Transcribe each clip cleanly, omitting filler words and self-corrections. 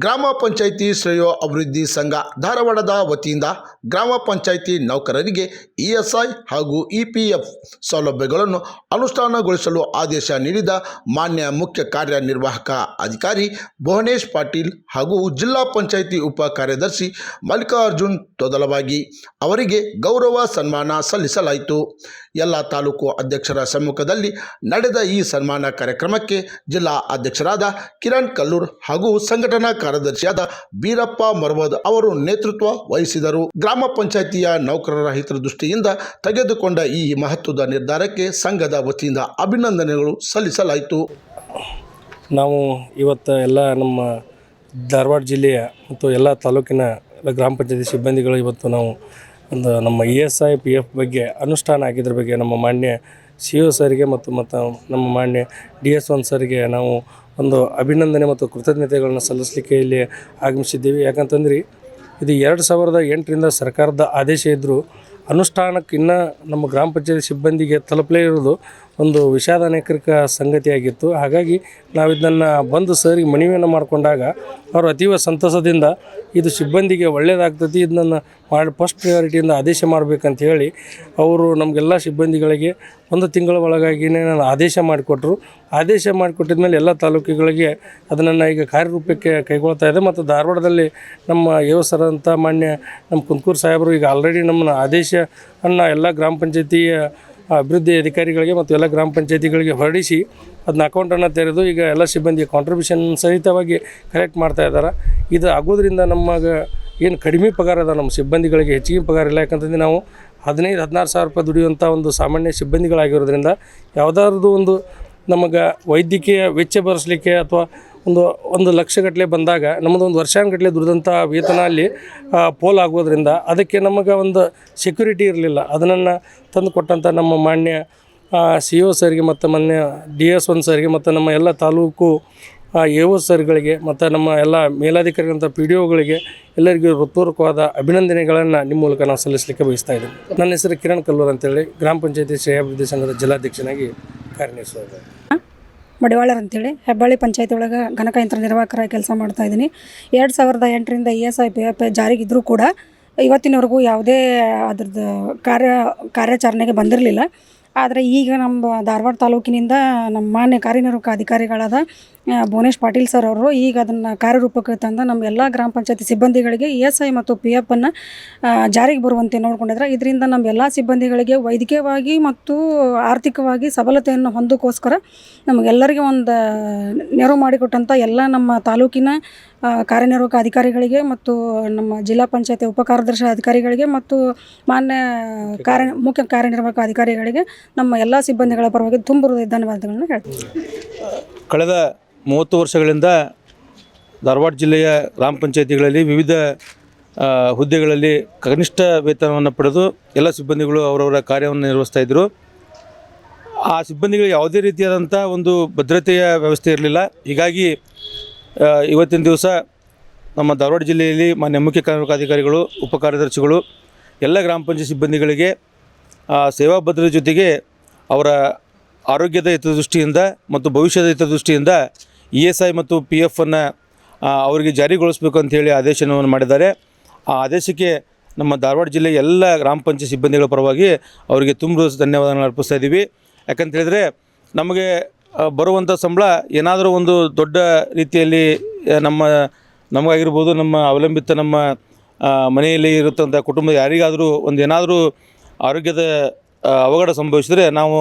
ಗ್ರಾಮ ಪಂಚಾಯಿತಿ ಶ್ರೇಯೋ ಅಭಿವೃದ್ಧಿ ಸಂಘ ಧಾರವಾಡದ ವತಿಯಿಂದ ಗ್ರಾಮ ಪಂಚಾಯಿತಿ ನೌಕರರಿಗೆ ಇಎಸ್ಐ ಹಾಗೂ ಇಪಿಎಫ್ ಸೌಲಭ್ಯಗಳನ್ನು ಅನುಷ್ಠಾನಗೊಳಿಸಲು ಆದೇಶ ನೀಡಿದ ಮಾನ್ಯ ಮುಖ್ಯ ಕಾರ್ಯನಿರ್ವಾಹಕ ಅಧಿಕಾರಿ ಭುವನೇಶ್ ಪಾಟೀಲ್ ಹಾಗೂ ಜಿಲ್ಲಾ ಪಂಚಾಯಿತಿ ಉಪ ಕಾರ್ಯದರ್ಶಿ ಮಲ್ಲಿಕಾರ್ಜುನ್ ತೊದಲವಾಗಿ ಅವರಿಗೆ ಗೌರವ ಸನ್ಮಾನ ಸಲ್ಲಿಸಲಾಯಿತು. ಎಲ್ಲ ತಾಲೂಕು ಅಧ್ಯಕ್ಷರ ಸಮ್ಮುಖದಲ್ಲಿ ನಡೆದ ಈ ಸನ್ಮಾನ ಕಾರ್ಯಕ್ರಮಕ್ಕೆ ಜಿಲ್ಲಾ ಅಧ್ಯಕ್ಷರಾದ ಕಿರಣ್ ಕಲ್ಲೂರ್ ಹಾಗೂ ಸಂಘಟನಾ ಕಾರ್ಯದರ್ಶಿಯಾದ ಬೀರಪ್ಪ ಮರವದ್ ಅವರು ನೇತೃತ್ವ ವಹಿಸಿದರು. ಗ್ರಾಮ ಪಂಚಾಯಿತಿಯ ನೌಕರರ ಹಿತದೃಷ್ಟಿಯಿಂದ ತೆಗೆದುಕೊಂಡ ಈ ಮಹತ್ವದ ನಿರ್ಧಾರಕ್ಕೆ ಸಂಘದ ವತಿಯಿಂದ ಅಭಿನಂದನೆಗಳು ಸಲ್ಲಿಸಲಾಯಿತು. ನಾವು ಇವತ್ತು ಎಲ್ಲ ನಮ್ಮ ಧಾರವಾಡ ಜಿಲ್ಲೆಯ ಮತ್ತು ಎಲ್ಲ ತಾಲೂಕಿನ ಗ್ರಾಮ ಪಂಚಾಯತಿ ಸಿಬ್ಬಂದಿಗಳು ಇವತ್ತು ನಾವು ಒಂದು ನಮ್ಮ ESI PF ಬಗ್ಗೆ ಅನುಷ್ಠಾನ ಆಗಿದ್ರ ಬಗ್ಗೆ ನಮ್ಮ ಮಾನ್ಯ CO ಸರಿಗೆ ಮತ್ತು ನಮ್ಮ ಮಾನ್ಯ DS1 ಸರಿಗೆ ನಾವು ಒಂದು ಅಭಿನಂದನೆ ಮತ್ತು ಕೃತಜ್ಞತೆಗಳನ್ನು ಸಲ್ಲಿಸಲಿಕ್ಕೆ ಇಲ್ಲಿ ಆಗಮಿಸಿದ್ದೀವಿ. ಯಾಕಂತಂದ್ರೆ ಇದು 2008ರಿಂದ ಸರ್ಕಾರದ ಆದೇಶ ಇದ್ದರೂ ಅನುಷ್ಠಾನಕ್ಕೆ ಇನ್ನೂ ನಮ್ಮ ಗ್ರಾಮ ಪಂಚಾಯತಿ ಸಿಬ್ಬಂದಿಗೆ ತಲುಪಲೇ ಇರೋದು ಒಂದು ವಿಷಾದನಕರ ಸಂಗತಿಯಾಗಿತ್ತು. ಹಾಗಾಗಿ ನಾವು ಇದನ್ನು ಬಂದು ಸರಿಗೆ ಮನವಿಯನ್ನು ಮಾಡಿಕೊಂಡಾಗ ಅವರು ಅತೀವ ಸಂತಸದಿಂದ ಇದು ಸಿಬ್ಬಂದಿಗೆ ಒಳ್ಳೆಯದಾಗ್ತದೆ, ಇದನ್ನು ಮಾಡಿ ಫಸ್ಟ್ ಪ್ರಿಯಾರಿಟಿಯಿಂದ ಆದೇಶ ಮಾಡಬೇಕಂತ ಹೇಳಿ ಅವರು ನಮಗೆಲ್ಲ ಸಿಬ್ಬಂದಿಗಳಿಗೆ ಒಂದು ತಿಂಗಳ ಒಳಗಾಗಿಯೇ ಆದೇಶ ಮಾಡಿಕೊಟ್ರು. ಆದೇಶ ಮಾಡಿಕೊಟ್ಟಿದ ಮೇಲೆ ಎಲ್ಲ ತಾಲೂಕುಗಳಿಗೆ ಅದನ್ನು ಈಗ ಕಾರ್ಯರೂಪಕ್ಕೆ ಕೈಗೊಳ್ತಾ ಇದೆ. ಮತ್ತು ಧಾರವಾಡದಲ್ಲಿ ನಮ್ಮ ಯೋಸರಂಥ ಮಾನ್ಯ ನಮ್ಮ ಕುಂದಕೂರು ಸಾಹೇಬರು ಈಗ ಆಲ್ರೆಡಿ ನಮ್ಮನ್ನು ಆದೇಶವನ್ನು ಎಲ್ಲ ಗ್ರಾಮ ಪಂಚಾಯತಿಯ ಅಭಿವೃದ್ಧಿ ಅಧಿಕಾರಿಗಳಿಗೆ ಮತ್ತು ಎಲ್ಲ ಗ್ರಾಮ ಪಂಚಾಯತಿಗಳಿಗೆ ಹೊರಡಿಸಿ ಅದನ್ನ ಅಕೌಂಟನ್ನು ತೆರೆದು ಈಗ ಎಲ್ಲ ಸಿಬ್ಬಂದಿಯ ಕಾಂಟ್ರಿಬ್ಯೂಷನ್ ಸಹಿತವಾಗಿ ಕಲೆಕ್ಟ್ ಮಾಡ್ತಾ ಇದ್ದಾರೆ. ಇದು ಆಗೋದ್ರಿಂದ ನಮಗೆ ಏನು ಕಡಿಮೆ ಪಗಾರ ಅದ ನಮ್ಮ ಸಿಬ್ಬಂದಿಗಳಿಗೆ ಹೆಚ್ಚಿಗೆ ಪಗಾರ ಇಲ್ಲ. ಯಾಕಂತಂದ್ರೆ ನಾವು 15-16 ಸಾವಿರ ರೂಪಾಯಿ ದುಡಿಯುವಂಥ ಒಂದು ಸಾಮಾನ್ಯ ಸಿಬ್ಬಂದಿಗಳಾಗಿರೋದ್ರಿಂದ ಯಾವುದಾದ್ರೂ ಒಂದು ನಮಗೆ ವೈದ್ಯಕೀಯ ವೆಚ್ಚ ಭರಿಸಲಿಕ್ಕೆ ಅಥವಾ ಒಂದು ಲಕ್ಷಗಟ್ಟಲೆ ಬಂದಾಗ ನಮ್ಮದು ಒಂದು ವರ್ಷಾನುಗಟ್ಟಲೆ ದುಡಿದಂಥ ವೇತನ ಅಲ್ಲಿ ಪೋಲ್ ಆಗೋದ್ರಿಂದ ಅದಕ್ಕೆ ನಮಗೆ ಒಂದು ಸೆಕ್ಯೂರಿಟಿ ಇರಲಿಲ್ಲ. ಅದನ್ನು ತಂದು ಕೊಟ್ಟಂಥ ನಮ್ಮ ಮಾನ್ಯ CO ಸರಿಗೆ ಮತ್ತು ಮಾನ್ಯ DS1 ಸರಿಗೆ ಮತ್ತು ನಮ್ಮ ಎಲ್ಲ ತಾಲೂಕು AO ಸರ್ಗಳಿಗೆ ಮತ್ತು ನಮ್ಮ ಎಲ್ಲ ಮೇಲಾಧಿಕಾರಿಗಳಂಥ PDOಗಳಿಗೆ ಎಲ್ಲರಿಗೂ ಹೃತ್ಪೂರ್ವಕವಾದ ಅಭಿನಂದನೆಗಳನ್ನು ನಿಮ್ಮ ಮೂಲಕ ನಾವು ಸಲ್ಲಿಸಲಿಕ್ಕೆ ಬಯಸ್ತಾ ಇದ್ದೀನಿ. ನನ್ನ ಹೆಸರು ಕಿರಣ್ ಕಲ್ಲೂರ್ ಅಂತೇಳಿ ಗ್ರಾಮ ಪಂಚಾಯತಿ ಶ್ರೇಯಾಭಿವೃದ್ಧಿ ಸಂಘದ ಜಿಲ್ಲಾಧ್ಯಕ್ಷನಾಗಿ ಕಾರ್ಯನಿರ್ವಹಿಸ್ತಾ ಮಡಿವಾಳರ್ ಅಂತೇಳಿ ಹೆಬ್ಬಳ್ಳಿ ಪಂಚಾಯತಿ ಒಳಗೆ ಗಣಕಯಂತ್ರ ನಿರ್ವಾಹಕರಾಗಿ ಕೆಲಸ ಮಾಡ್ತಾಯಿದ್ದೀನಿ. 2008ರಿಂದ ESI PF ಜಾರಿಗಿದ್ದರೂ ಕೂಡ ಇವತ್ತಿನವರೆಗೂ ಯಾವುದೇ ಅದ್ರದ್ದು ಕಾರ್ಯಾಚರಣೆಗೆ ಬಂದಿರಲಿಲ್ಲ. ಆದರೆ ಈಗ ನಮ್ಮ ಧಾರವಾಡ ತಾಲೂಕಿನಿಂದ ನಮ್ಮ ಮಾನ್ಯ ಕಾರ್ಯನಿರ್ವಾಹಕ ಅಧಿಕಾರಿಗಳಾದ ಭುವನೇಶ್ ಪಾಟೀಲ್ ಸರ್ ಅವರು ಈಗ ಅದನ್ನು ಕಾರ್ಯರೂಪಕ್ಕೆ ತಂದು ನಮ್ಮ ಎಲ್ಲ ಗ್ರಾಮ ಪಂಚಾಯತಿ ಸಿಬ್ಬಂದಿಗಳಿಗೆ ESI ಮತ್ತು PFನ್ನು ಜಾರಿಗೆ ಬರುವಂತೆ ನೋಡಿಕೊಂಡಿದ್ರೆ ಇದರಿಂದ ನಮ್ಮ ಎಲ್ಲ ಸಿಬ್ಬಂದಿಗಳಿಗೆ ವೈದ್ಯಕೀಯವಾಗಿ ಮತ್ತು ಆರ್ಥಿಕವಾಗಿ ಸಬಲತೆಯನ್ನು ಹೊಂದೋಕ್ಕೋಸ್ಕರ ನಮಗೆಲ್ಲರಿಗೆ ಒಂದು ನೆರವು ಮಾಡಿಕೊಟ್ಟಂಥ ಎಲ್ಲ ನಮ್ಮ ತಾಲೂಕಿನ ಕಾರ್ಯನಿರ್ವಾಹಕ ಅಧಿಕಾರಿಗಳಿಗೆ ಮತ್ತು ನಮ್ಮ ಜಿಲ್ಲಾ ಪಂಚಾಯತಿ ಉಪ ಕಾರ್ಯದರ್ಶಿ ಅಧಿಕಾರಿಗಳಿಗೆ ಮತ್ತು ಮಾನ್ಯ ಮುಖ್ಯ ಕಾರ್ಯನಿರ್ವಾಹಕ ಅಧಿಕಾರಿಗಳಿಗೆ ನಮ್ಮ ಎಲ್ಲ ಸಿಬ್ಬಂದಿಗಳ ಪರವಾಗಿ ತುಂಬ ಧನ್ಯವಾದಗಳನ್ನು ಹೇಳ್ತೀನಿ. ಕಳೆದ 30 ವರ್ಷಗಳಿಂದ ಧಾರವಾಡ ಜಿಲ್ಲೆಯ ಗ್ರಾಮ ಪಂಚಾಯತಿಗಳಲ್ಲಿ ವಿವಿಧ ಹುದ್ದೆಗಳಲ್ಲಿ ಕನಿಷ್ಠ ವೇತನವನ್ನು ಪಡೆದು ಎಲ್ಲ ಸಿಬ್ಬಂದಿಗಳು ಅವರವರ ಕಾರ್ಯವನ್ನು ನಿರ್ವಹಿಸ್ತಾಯಿದ್ರು. ಆ ಸಿಬ್ಬಂದಿಗಳು ಯಾವುದೇ ರೀತಿಯಾದಂಥ ಒಂದು ಭದ್ರತೆಯ ವ್ಯವಸ್ಥೆ ಇರಲಿಲ್ಲ. ಹೀಗಾಗಿ ಇವತ್ತಿನ ದಿವಸ ನಮ್ಮ ಧಾರವಾಡ ಜಿಲ್ಲೆಯಲ್ಲಿ ಮಾನ್ಯ ಮುಖ್ಯ ಕಾರ್ಯನಿರ್ವಾಹಕ ಅಧಿಕಾರಿಗಳು ಉಪ ಕಾರ್ಯದರ್ಶಿಗಳು ಎಲ್ಲ ಗ್ರಾಮ ಪಂಚಾಯತ್ ಸಿಬ್ಬಂದಿಗಳಿಗೆ ಸೇವಾ ಭದ್ರತೆ ಜೊತೆಗೆ ಅವರ ಆರೋಗ್ಯದ ಹಿತದೃಷ್ಟಿಯಿಂದ ಮತ್ತು ಭವಿಷ್ಯದ ಹಿತದೃಷ್ಟಿಯಿಂದ ESI ಮತ್ತು PFನ್ನು ಅವರಿಗೆ ಜಾರಿಗೊಳಿಸಬೇಕು ಅಂಥೇಳಿ ಆದೇಶವನ್ನು ಮಾಡಿದ್ದಾರೆ. ಆ ಆದೇಶಕ್ಕೆ ನಮ್ಮ ಧಾರವಾಡ ಜಿಲ್ಲೆಯ ಎಲ್ಲ ಗ್ರಾಮ ಪಂಚಾಯತ್ ಸಿಬ್ಬಂದಿಗಳ ಪರವಾಗಿ ಅವರಿಗೆ ತುಂಬ ಧನ್ಯವಾದಗಳನ್ನು ಅರ್ಪಿಸ್ತಾ ಇದ್ದೀವಿ. ಯಾಕಂತೇಳಿದರೆ ನಮಗೆ ಬರುವಂಥ ಸಂಬಳ ಏನಾದರೂ ಒಂದು ದೊಡ್ಡ ರೀತಿಯಲ್ಲಿ ನಮಗಾಗಿರ್ಬೋದು, ನಮ್ಮ ಅವಲಂಬಿತ ನಮ್ಮ ಮನೆಯಲ್ಲಿ ಇರುತ್ತಂಥ ಕುಟುಂಬದ ಯಾರಿಗಾದರೂ ಏನಾದರೂ ಆರೋಗ್ಯದ ಅವಘಡ ಸಂಭವಿಸಿದರೆ ನಾವು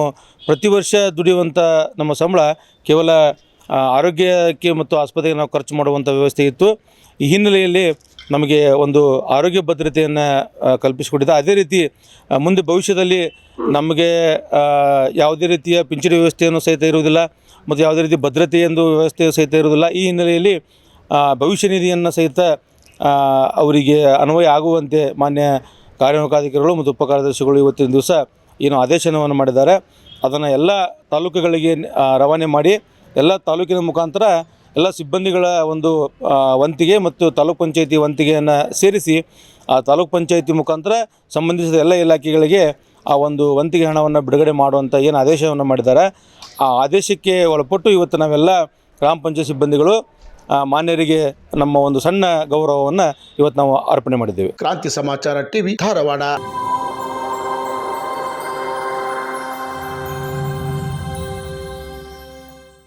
ಪ್ರತಿ ವರ್ಷ ದುಡಿಯುವಂಥ ನಮ್ಮ ಸಂಬಳ ಕೇವಲ ಆರೋಗ್ಯಕ್ಕೆ ಮತ್ತು ಆಸ್ಪತ್ರೆಗೆ ನಾವು ಖರ್ಚು ಮಾಡುವಂಥ ವ್ಯವಸ್ಥೆ ಇತ್ತು. ಈ ಹಿನ್ನೆಲೆಯಲ್ಲಿ ನಮಗೆ ಒಂದು ಆರೋಗ್ಯ ಭದ್ರತೆಯನ್ನು ಕಲ್ಪಿಸಿಕೊಟ್ಟಿದೆ. ಅದೇ ರೀತಿ ಮುಂದೆ ಭವಿಷ್ಯದಲ್ಲಿ ನಮಗೆ ಯಾವುದೇ ರೀತಿಯ ಪಿಂಚಣಿ ವ್ಯವಸ್ಥೆಯನ್ನು ಸಹಿತ ಇರುವುದಿಲ್ಲ ಮತ್ತು ಯಾವುದೇ ರೀತಿ ಭದ್ರತೆಯೆಂದು ವ್ಯವಸ್ಥೆಯು ಸಹಿತ ಇರುವುದಿಲ್ಲ. ಈ ಹಿನ್ನೆಲೆಯಲ್ಲಿ ಭವಿಷ್ಯ ನಿಧಿಯನ್ನು ಸಹಿತ ಅವರಿಗೆ ಅನ್ವಯ ಆಗುವಂತೆ ಮಾನ್ಯ ಕಾರ್ಯನಿರ್ವಾಹಕ ಅಧಿಕಾರಿಗಳು ಮತ್ತು ಉಪ ಕಾರ್ಯದರ್ಶಿಗಳು ಇವತ್ತಿನ ದಿವಸ ಏನು ಆದೇಶವನ್ನು ಮಾಡಿದ್ದಾರೆ ಅದನ್ನು ಎಲ್ಲ ತಾಲೂಕುಗಳಿಗೆ ರವಾನೆ ಮಾಡಿ ಎಲ್ಲ ತಾಲೂಕಿನ ಮುಖಾಂತರ ಎಲ್ಲ ಸಿಬ್ಬಂದಿಗಳ ಒಂದು ವಂತಿಗೆ ಮತ್ತು ತಾಲೂಕ್ ಪಂಚಾಯತಿ ವಂತಿಗೆಯನ್ನು ಸೇರಿಸಿ ಆ ತಾಲೂಕ್ ಪಂಚಾಯತಿ ಮುಖಾಂತರ ಸಂಬಂಧಿಸಿದ ಎಲ್ಲ ಇಲಾಖೆಗಳಿಗೆ ಆ ಒಂದು ವಂತಿಗೆ ಹಣವನ್ನು ಬಿಡುಗಡೆ ಮಾಡುವಂಥ ಏನು ಆದೇಶವನ್ನು ಮಾಡಿದ್ದಾರೆ ಆ ಆದೇಶಕ್ಕೆ ಒಳಪಟ್ಟು ಇವತ್ತು ನಾವೆಲ್ಲ ಗ್ರಾಮ ಪಂಚಾಯತ್ ಸಿಬ್ಬಂದಿಗಳು ಮಾನ್ಯರಿಗೆ ನಮ್ಮ ಒಂದು ಸಣ್ಣ ಗೌರವವನ್ನು ಇವತ್ತು ನಾವು ಅರ್ಪಣೆ ಮಾಡಿದ್ದೇವೆ. ಕ್ರಾಂತಿ ಸಮಾಚಾರ ಟಿವಿ ಧಾರವಾಡ.